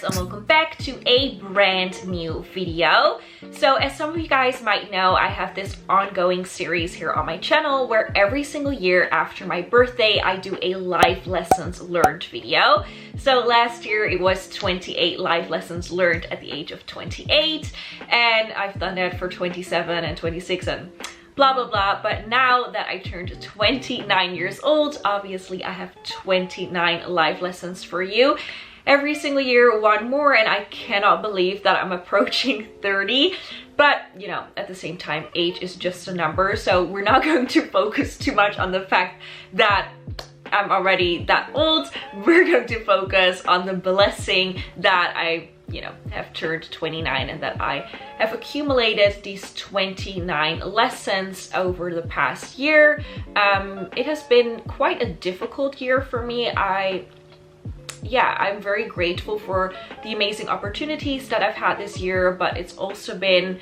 and welcome back to a brand new video. So as some of you guys might know, I have this ongoing series here on my channel where every single year after my birthday I do a life lessons learned video. So last year it was 28 life lessons learned at the age of 28, and I've done that for 27 and 26 and blah blah blah. But now that I turned 29 years old, obviously I have 29 life lessons for you. Every single year, one more, and I cannot believe that I'm approaching 30. But, you know, at the same time, age is just a number, so we're not going to focus too much on the fact that I'm already that old. We're going to focus on the blessing that I, you know, have turned 29 and that I have accumulated these 29 lessons over the past year. It has been quite a difficult year for me. I'm very grateful for the amazing opportunities that I've had this year, but it's also been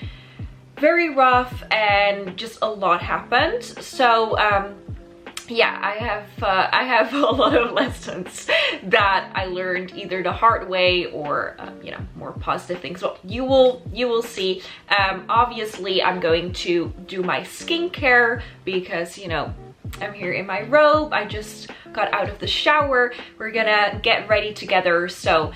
very rough and just a lot happened. So yeah, I have a lot of lessons that I learned either the hard way or you know, more positive things. Well, you will see. Obviously I'm going to do my skincare because, you know, I'm here in my robe. I just got out of the shower. We're gonna get ready together. So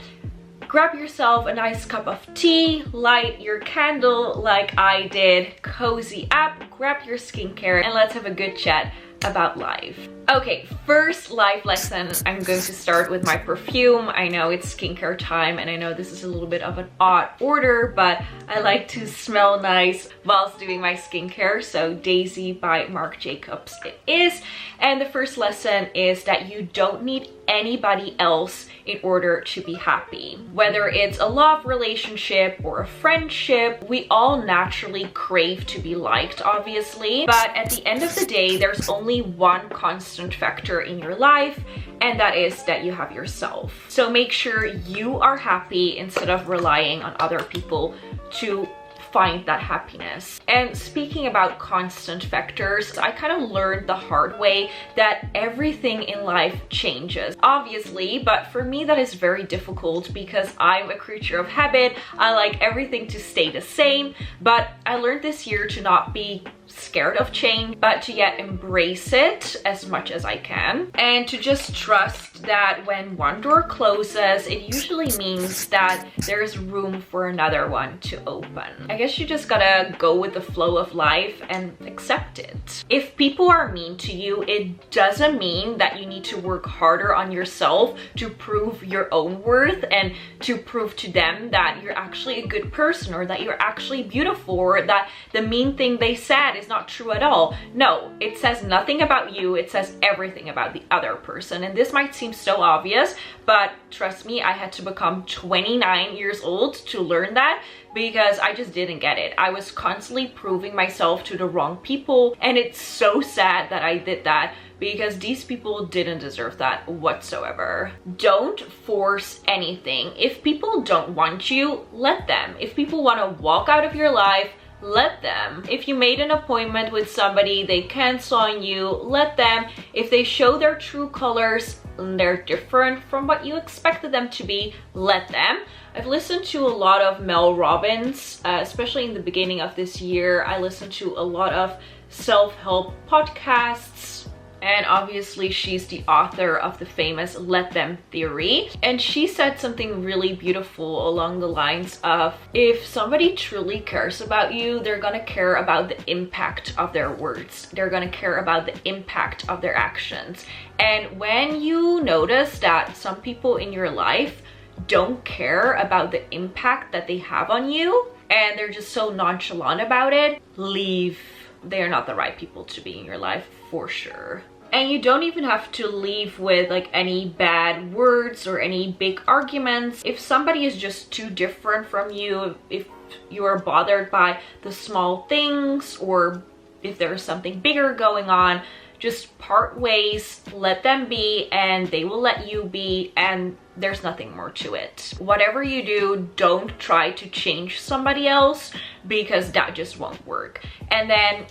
grab yourself a nice cup of tea, light your candle like I did, cozy up, grab your skincare, and let's have a good chat about life. Okay, first life lesson, I'm going to start with my perfume. I know it's skincare time and I know this is a little bit of an odd order, but I like to smell nice whilst doing my skincare. So Daisy by Marc Jacobs it is. And the first lesson is that you don't need anybody else in order to be happy. Whether it's a love relationship or a friendship, we all naturally crave to be liked, obviously. But at the end of the day, there's only one constant factor in your life, and that is that you have yourself. So make sure you are happy instead of relying on other people to find that happiness. And speaking about constant factors, I kind of learned the hard way that everything in life changes, obviously, but for me that is very difficult because I'm a creature of habit. I like everything to stay the same, but I learned this year to not be scared of change, but to yet embrace it as much as I can, and to just trust that when one door closes, it usually means that there's room for another one to open. I guess you just gotta go with the flow of life and accept it. If people are mean to you, it doesn't mean that you need to work harder on yourself to prove your own worth and to prove to them that you're actually a good person or that you're actually beautiful or that the mean thing they said is not true at all. No, it says nothing about you, it says everything about the other person. And this might seem so obvious, but trust me, I had to become 29 years old to learn that because I just didn't get it. I was constantly proving myself to the wrong people, and it's so sad that I did that because these people didn't deserve that whatsoever. Don't force anything. If people don't want you, let them. If people want to walk out of your life, let them. If you made an appointment with somebody, they cancel on you, let them. If they show their true colors and they're different from what you expected them to be, let them. I've listened to a lot of Mel Robbins, especially in the beginning of this year. I listened to a lot of self-help podcasts, and obviously she's the author of the famous Let Them theory. And she said something really beautiful along the lines of, if somebody truly cares about you, they're gonna care about the impact of their words. They're gonna care about the impact of their actions. And when you notice that some people in your life don't care about the impact that they have on you and they're just so nonchalant about it, leave. They're not the right people to be in your life for sure. And you don't even have to leave with like any bad words or any big arguments. If somebody is just too different from you, if you are bothered by the small things or if there's something bigger going on, just part ways, let them be, and they will let you be, and there's nothing more to it. Whatever you do, don't try to change somebody else because that just won't work. And then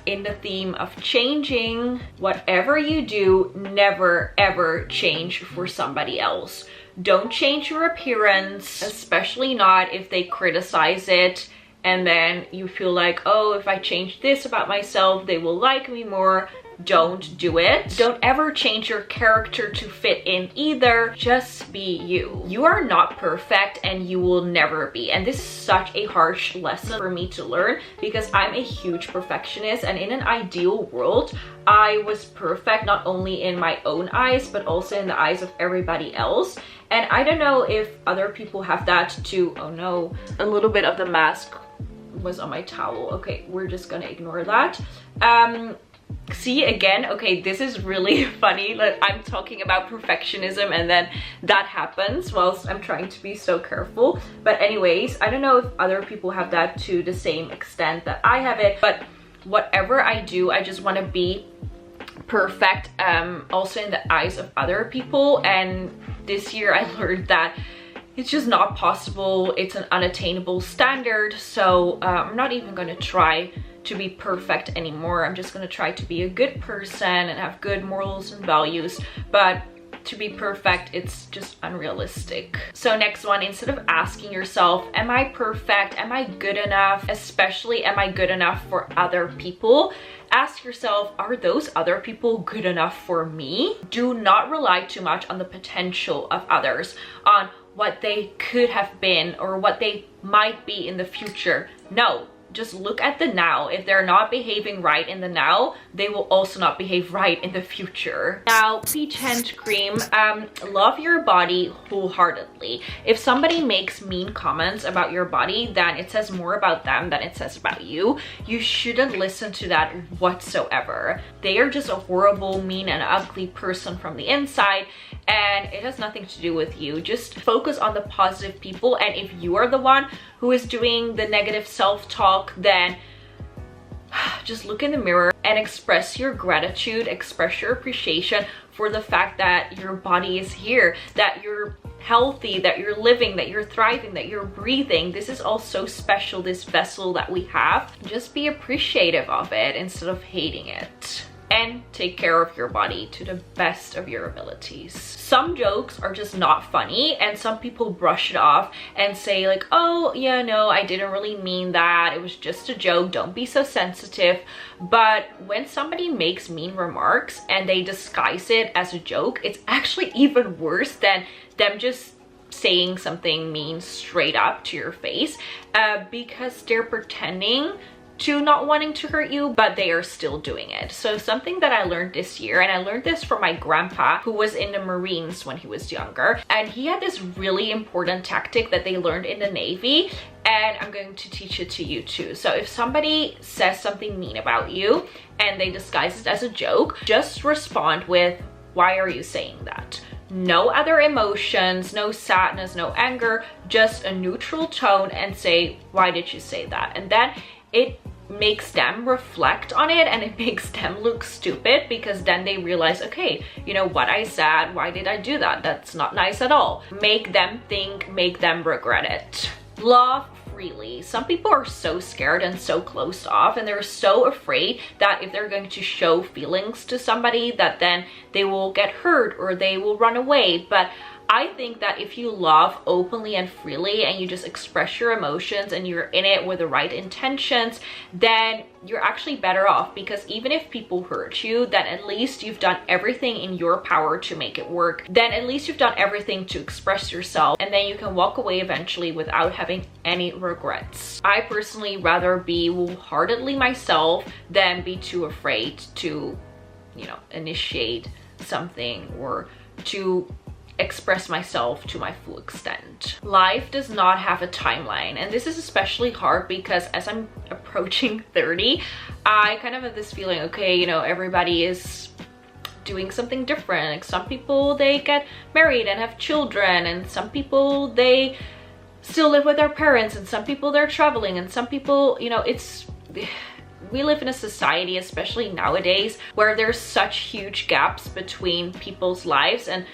in the theme of changing, whatever you do, never ever change for somebody else. don't change your appearance, especially not if they criticize it and then you feel like, oh, if I change this about myself, they will like me more. Don't do it. Don't ever change your character to fit in either. Just be you. You are not perfect and you will never be. And this is such a harsh lesson for me to learn because I'm a huge perfectionist, and in an ideal world, I was perfect not only in my own eyes but also in the eyes of everybody else. And I don't know if other people have that too. Oh no, a little bit of the mask was on my towel. Okay, we're just gonna ignore that. See, again, okay, this is really funny. Like, I'm talking about perfectionism and then that happens whilst I'm trying to be so careful. But anyways, I don't know if other people have that to the same extent that I have it, but whatever I do, I just want to be perfect, also in the eyes of other people. And this year I learned that it's just not possible. It's an unattainable standard. So I'm not even going to try to be perfect anymore. I'm just going to try to be a good person and have good morals and values. But to be perfect, it's just unrealistic. So next one, instead of asking yourself, am I perfect? Am I good enough? Especially, am I good enough for other people? Ask yourself, are those other people good enough for me? Do not rely too much on the potential of others, on what they could have been or what they might be in the future. No, just look at the now. If they're not behaving right in the now, they will also not behave right in the future. Now, peach hand cream. Love your body wholeheartedly. If somebody makes mean comments about your body, then it says more about them than it says about you. You shouldn't listen to that whatsoever. They are just a horrible, mean, and ugly person from the inside, and it has nothing to do with you. Just focus on the positive people, and if you are the one who is doing the negative self-talk, then just look in the mirror and express your gratitude, express your appreciation for the fact that your body is here, that you're healthy, that you're living, that you're thriving, that you're breathing. This is all so special, this vessel that we have. Just be appreciative of it instead of hating it. And take care of your body to the best of your abilities. Some jokes are just not funny, and some people brush it off and say like, oh yeah, no, I didn't really mean that, it was just a joke, don't be so sensitive. But when somebody makes mean remarks and they disguise it as a joke, it's actually even worse than them just saying something mean straight up to your face, because they're pretending to not wanting to hurt you, but they are still doing it. So something that I learned this year, and I learned this from my grandpa who was in the Marines when he was younger, and he had this really important tactic that they learned in the Navy, and I'm going to teach it to you too. So if somebody says something mean about you and they disguise it as a joke, just respond with, why are you saying that? No other emotions, no sadness, no anger, just a neutral tone, and say, why did you say that? And then it makes them reflect on it, and it makes them look stupid, because then they realize, okay, you know what I said, why did I do that? That's not nice at all. Make them think, make them regret it. Love freely. Some people are so scared and so closed off, and they're so afraid that if they're going to show feelings to somebody, that then they will get hurt or they will run away. But I think that if you love openly and freely and you just express your emotions and you're in it with the right intentions, then you're actually better off, because even if people hurt you, then at least you've done everything in your power to make it work. Then at least you've done everything to express yourself, and then you can walk away eventually without having any regrets. I personally rather be wholeheartedly myself than be too afraid to, you know, initiate something or to express myself to my full extent. Life does not have a timeline, and this is especially hard because as I'm approaching 30, I kind of have this feeling, okay, you know, everybody is doing something different. Like some people, they get married and have children, and some people, they still live with their parents, and some people they're traveling, and some people, you know, we live in a society, especially nowadays, where there's such huge gaps between people's lives, and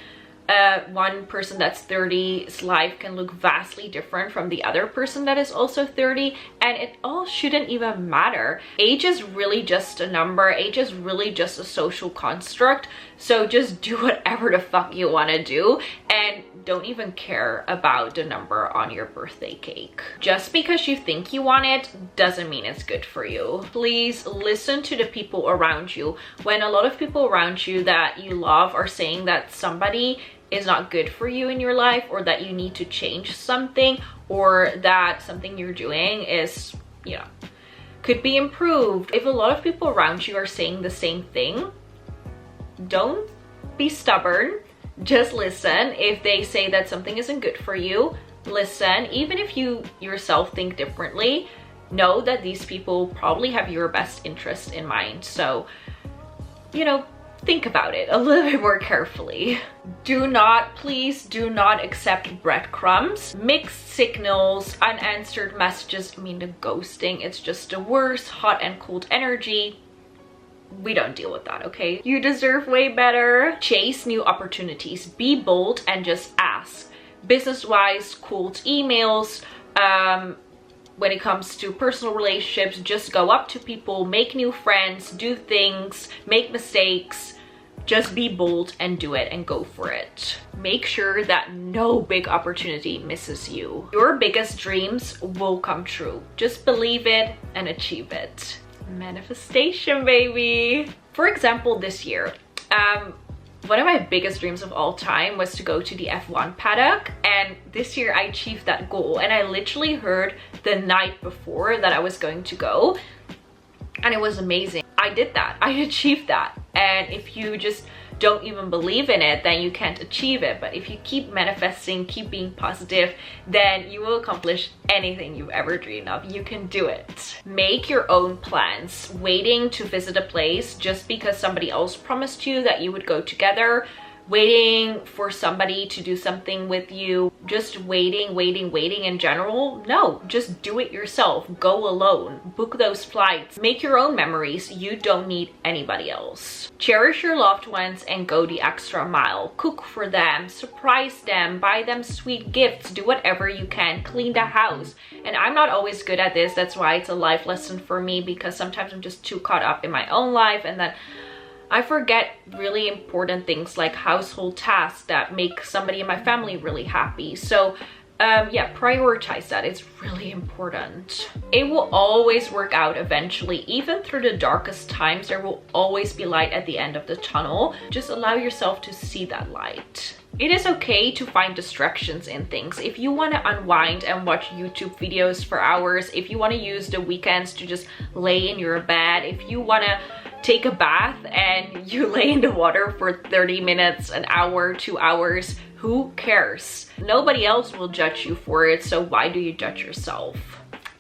one person that's 30's life can look vastly different from the other person that is also 30, and it all shouldn't even matter. Age is really just a number. Age is really just a social construct. So just do whatever the fuck you want to do, and don't even care about the number on your birthday cake. Just because you think you want it doesn't mean it's good for you. Please listen to the people around you. When a lot of people around you that you love are saying that somebody is not good for you in your life, or that you need to change something, or that something you're doing is, you know, could be improved. If a lot of people around you are saying the same thing, don't be stubborn. Just listen. If they say that something isn't good for you, listen. Even if you yourself think differently, know that these people probably have your best interest in mind. So, you know, think about it a little bit more carefully. Please do not accept breadcrumbs, mixed signals, unanswered messages. I mean, the ghosting, it's just the worst. Hot and cold energy. We don't deal with that, okay? You deserve way better. Chase new opportunities. Be bold and just ask. Business-wise, cold emails. When it comes to personal relationships, just go up to people, make new friends, do things, make mistakes. Just be bold and do it and go for it. Make sure that no big opportunity misses you. Your biggest dreams will come true. Just believe it and achieve it. Manifestation, baby. For example, this year, one of my biggest dreams of all time was to go to the F1 paddock, and this year I achieved that goal. And I literally heard the night before that I was going to go, and it was amazing. I did that. I achieved that. And if you just don't even believe in it, then you can't achieve it. But if you keep manifesting, keep being positive, then you will accomplish anything you've ever dreamed of. You can do it. Make your own plans. Waiting to visit a place just because somebody else promised you that you would go together, waiting for somebody to do something with you, just waiting in general. No, just do it yourself. Go alone. Book those flights. Make your own memories. You don't need anybody else. Cherish your loved ones and go the extra mile. Cook for them, surprise them, buy them sweet gifts, do whatever you can, clean the house. And I'm not always good at this. That's why it's a life lesson for me, because sometimes I'm just too caught up in my own life, and then I forget really important things like household tasks that make somebody in my family really happy. So yeah, prioritize that. It's really important. It will always work out eventually. Even through the darkest times, there will always be light at the end of the tunnel. Just allow yourself to see that light. It is okay to find distractions in things. If you want to unwind and watch YouTube videos for hours, if you want to use the weekends to just lay in your bed, if you want to take a bath and you lay in the water for 30 minutes, an hour, 2 hours, who cares? Nobody else will judge you for it, so why do you judge yourself?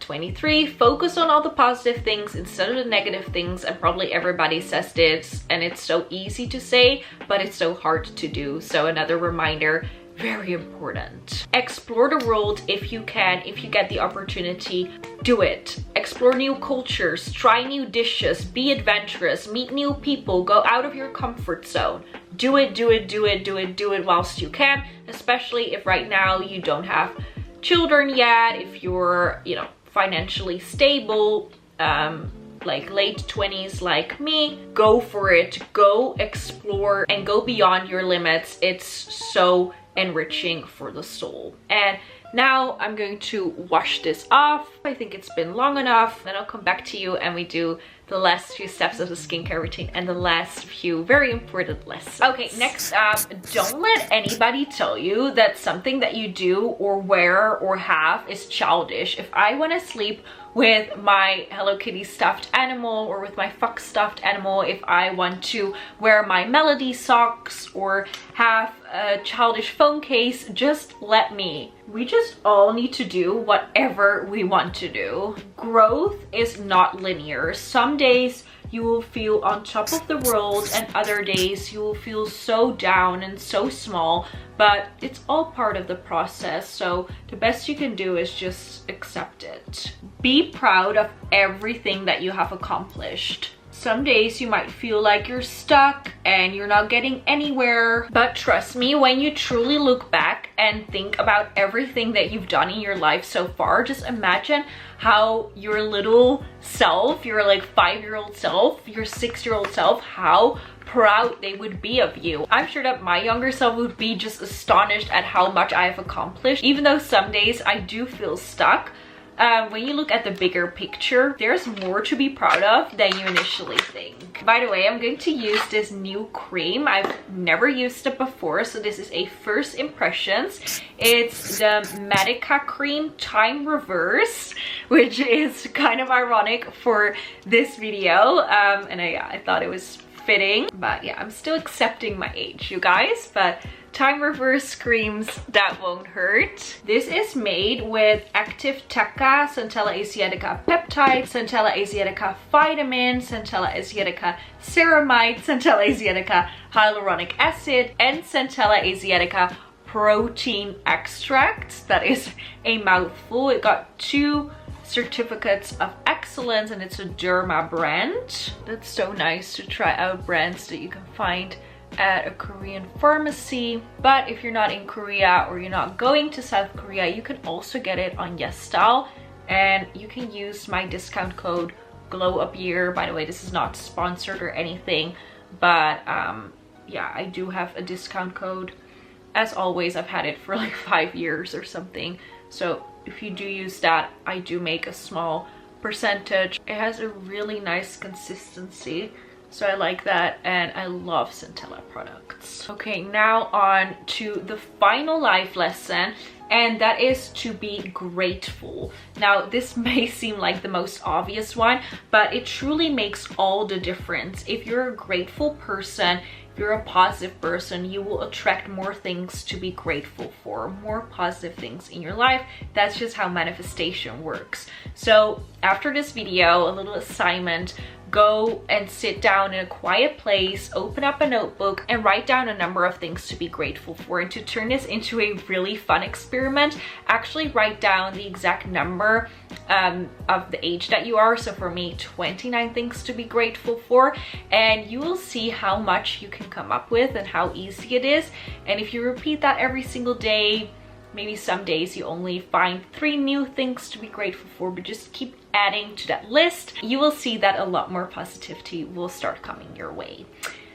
23, focus on all the positive things instead of the negative things. And probably everybody says this, and it's so easy to say, but it's so hard to do. So another reminder, very important. Explore the world if you can. If you get the opportunity, do it. Explore new cultures, try new dishes, be adventurous, meet new people, go out of your comfort zone. Do it, do it, do it, do it, do it whilst you can, especially if right now you don't have children yet, if you're, you know, financially stable, like late 20s like me. Go for it, go explore and go beyond your limits. It's so enriching for the soul. And now I'm going to wash this off. I think it's been long enough. Then I'll come back to you and we do the last few steps of the skincare routine and the last few very important lessons. Okay, next up, don't let anybody tell you that something that you do or wear or have is childish. If I want to sleep with my Hello Kitty stuffed animal or with my Fox stuffed animal, if I want to wear my Melody socks or have a childish phone case, just let me. We just all need to do whatever we want to do. Growth is not linear. Some days you will feel on top of the world and other days you will feel so down and so small, but it's all part of the process. So the best you can do is just accept it. Be proud of everything that you have accomplished. Some days you might feel like you're stuck and you're not getting anywhere, but trust me, when you truly look back and think about everything that you've done in your life so far, just imagine how your little self, your like 5-year-old self, your 6-year-old self, how proud they would be of you. I'm sure that my younger self would be just astonished at how much I have accomplished, even though some days I do feel stuck. When you look at the bigger picture, there's more to be proud of than you initially think. By the way, I'm going to use this new cream. I've never used it before, so this is a first impressions. It's the Medica cream time reverse, which is kind of ironic for this video, and I thought it was fitting. But yeah, I'm still accepting my age, you guys, but time reverse creams that won't hurt. This is made with Active Teca, Centella Asiatica Peptide, Centella Asiatica Vitamin, Centella Asiatica Ceramide, Centella Asiatica Hyaluronic Acid, and Centella Asiatica Protein Extract. That is a mouthful. It got 2 certificates of excellence, and it's a Derma brand. That's so nice to try out brands that you can find at a Korean pharmacy. But if you're not in Korea or you're not going to South Korea, you can also get it on YesStyle, and you can use my discount code GLOWUPYEAR. By the way, this is not sponsored or anything, but yeah, I do have a discount code. As always, I've had it for like 5 years or something, so if you do use that, I do make a small percentage. It has a really nice consistency, so I like that, and I love Centella products. Okay, now on to the final life lesson, and that is to be grateful. Now, this may seem like the most obvious one, but it truly makes all the difference. If you're a grateful person, if you're a positive person, you will attract more things to be grateful for, more positive things in your life. That's just how manifestation works. So after this video, a little assignment: go and sit down in a quiet place, open up a notebook, and write down a number of things to be grateful for. And to turn this into a really fun experiment, actually write down the exact number of the age that you are. So for me, 29 things to be grateful for, and you will see how much you can come up with and how easy it is. And if you repeat that every single day, maybe some days you only find 3 new things to be grateful for, but just keep adding to that list, you will see that a lot more positivity will start coming your way.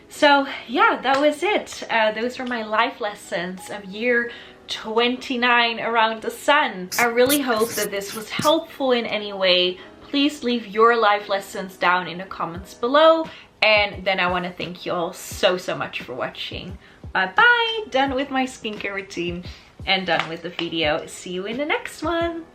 So yeah, that was it. Those were my life lessons of year 29 around the sun. I really hope that this was helpful in any way. Please leave your life lessons down in the comments below, and then I want to thank you all so much for watching. Bye bye. Done with my skincare routine and done with the video. See you in the next one.